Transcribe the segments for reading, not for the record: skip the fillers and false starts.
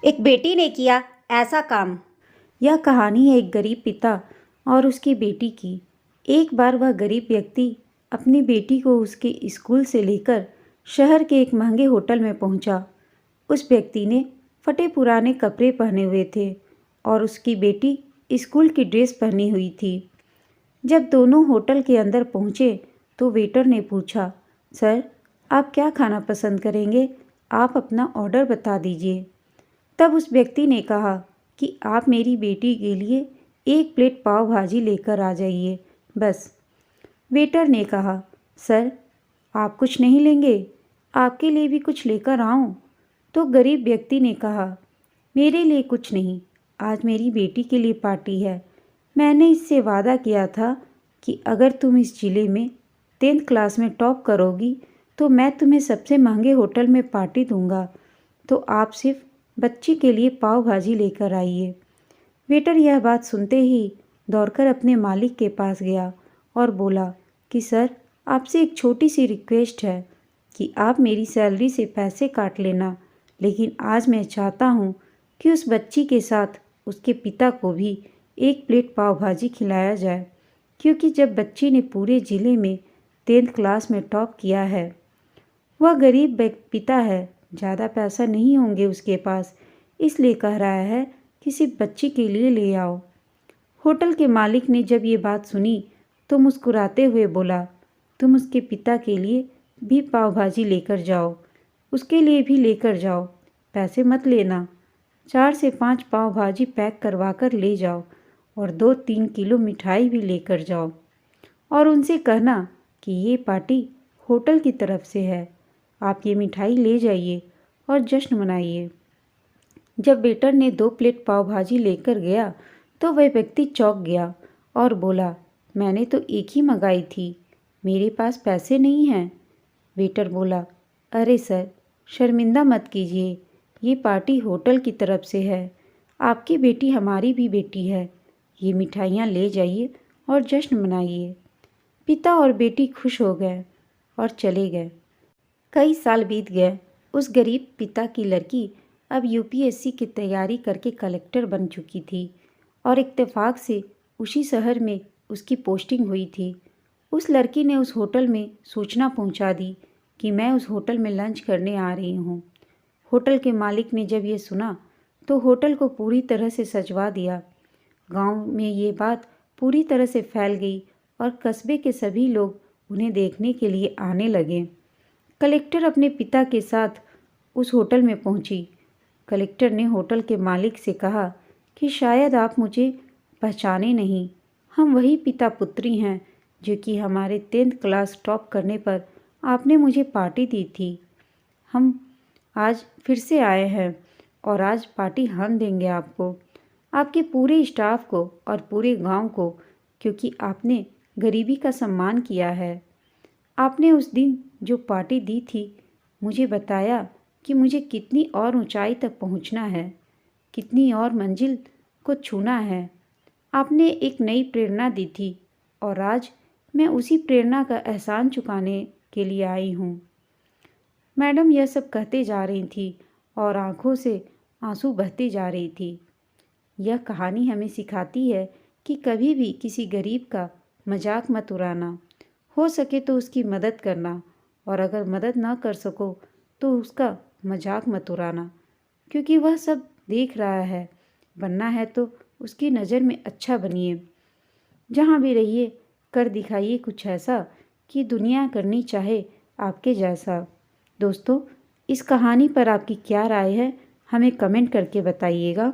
एक बेटी ने किया ऐसा काम। यह कहानी है एक गरीब पिता और उसकी बेटी की। एक बार वह गरीब व्यक्ति अपनी बेटी को उसके स्कूल से लेकर शहर के एक महंगे होटल में पहुंचा। उस व्यक्ति ने फटे पुराने कपड़े पहने हुए थे और उसकी बेटी स्कूल की ड्रेस पहनी हुई थी। जब दोनों होटल के अंदर पहुंचे तो वेटर ने पूछा, सर, आप क्या खाना पसंद करेंगे? आप अपना ऑर्डर बता दीजिए। तब उस व्यक्ति ने कहा कि आप मेरी बेटी के लिए एक प्लेट पाव भाजी लेकर आ जाइए, बस। वेटर ने कहा, सर, आप कुछ नहीं लेंगे? आपके लिए भी कुछ लेकर आऊं? तो गरीब व्यक्ति ने कहा, मेरे लिए कुछ नहीं, आज मेरी बेटी के लिए पार्टी है। मैंने इससे वादा किया था कि अगर तुम इस जिले में 10th क्लास में टॉप करोगी तो मैं तुम्हें सबसे महंगे होटल में पार्टी दूंगा। तो आप सिर्फ बच्ची के लिए पाव भाजी लेकर आइए। वेटर यह बात सुनते ही दौड़कर अपने मालिक के पास गया और बोला कि सर, आपसे एक छोटी सी रिक्वेस्ट है कि आप मेरी सैलरी से पैसे काट लेना, लेकिन आज मैं चाहता हूँ कि उस बच्ची के साथ उसके पिता को भी एक प्लेट पाव भाजी खिलाया जाए, क्योंकि जब बच्ची ने पूरे ज़िले में 10th क्लास में टॉप किया है। वह गरीब पिता है, ज़्यादा पैसा नहीं होंगे उसके पास, इसलिए कह रहा है कि सिर्फ बच्ची के लिए ले आओ। होटल के मालिक ने जब ये बात सुनी तो मुस्कुराते हुए बोला, तुम उसके पिता के लिए भी पाव भाजी लेकर जाओ, उसके लिए भी लेकर जाओ, पैसे मत लेना। 4 से 5 पाव भाजी पैक करवा कर ले जाओ और 2-3 किलो मिठाई भी लेकर जाओ और उनसे कहना कि ये पार्टी होटल की तरफ से है, आप ये मिठाई ले जाइए और जश्न मनाइए। जब वेटर ने 2 प्लेट पाव भाजी लेकर गया तो वह व्यक्ति चौंक गया और बोला, मैंने तो एक ही मंगाई थी, मेरे पास पैसे नहीं हैं। वेटर बोला, अरे सर, शर्मिंदा मत कीजिए, ये पार्टी होटल की तरफ से है, आपकी बेटी हमारी भी बेटी है, ये मिठाइयाँ ले जाइए और जश्न मनाइए। पिता और बेटी खुश हो गए और चले गए। कई साल बीत गए। उस गरीब पिता की लड़की अब यूपीएससी की तैयारी करके कलेक्टर बन चुकी थी और इत्तेफाक से उसी शहर में उसकी पोस्टिंग हुई थी। उस लड़की ने उस होटल में सूचना पहुंचा दी कि मैं उस होटल में लंच करने आ रही हूं। होटल के मालिक ने जब ये सुना तो होटल को पूरी तरह से सजवा दिया। गांव में ये बात पूरी तरह से फैल गई और कस्बे के सभी लोग उन्हें देखने के लिए आने लगे। कलेक्टर अपने पिता के साथ उस होटल में पहुंची। कलेक्टर ने होटल के मालिक से कहा कि शायद आप मुझे पहचाने नहीं, हम वही पिता पुत्री हैं जो कि हमारे 10th क्लास टॉप करने पर आपने मुझे पार्टी दी थी। हम आज फिर से आए हैं और आज पार्टी हम देंगे आपको, आपके पूरे स्टाफ को और पूरे गांव को, क्योंकि आपने गरीबी का सम्मान किया है। आपने उस दिन जो पार्टी दी थी, मुझे बताया कि मुझे कितनी और ऊंचाई तक पहुंचना है, कितनी और मंजिल को छूना है। आपने एक नई प्रेरणा दी थी और आज मैं उसी प्रेरणा का एहसान चुकाने के लिए आई हूँ। मैडम यह सब कहते जा रही थी और आंखों से आंसू बहते जा रही थी। यह कहानी हमें सिखाती है कि कभी भी किसी गरीब का मजाक मत उड़ाना, हो सके तो उसकी मदद करना, और अगर मदद ना कर सको तो उसका मजाक मत उड़ाना, क्योंकि वह सब देख रहा है। बनना है तो उसकी नज़र में अच्छा बनिए। जहाँ भी रहिए कर दिखाइए कुछ ऐसा कि दुनिया करनी चाहे आपके जैसा। दोस्तों, इस कहानी पर आपकी क्या राय है, हमें कमेंट करके बताइएगा।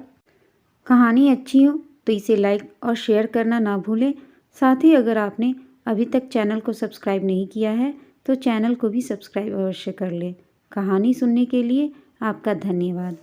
कहानी अच्छी हो तो इसे लाइक और शेयर करना ना भूलें। साथ ही अगर आपने अभी तक चैनल को सब्सक्राइब नहीं किया है तो चैनल को भी सब्सक्राइब अवश्य कर लें। कहानी सुनने के लिए आपका धन्यवाद।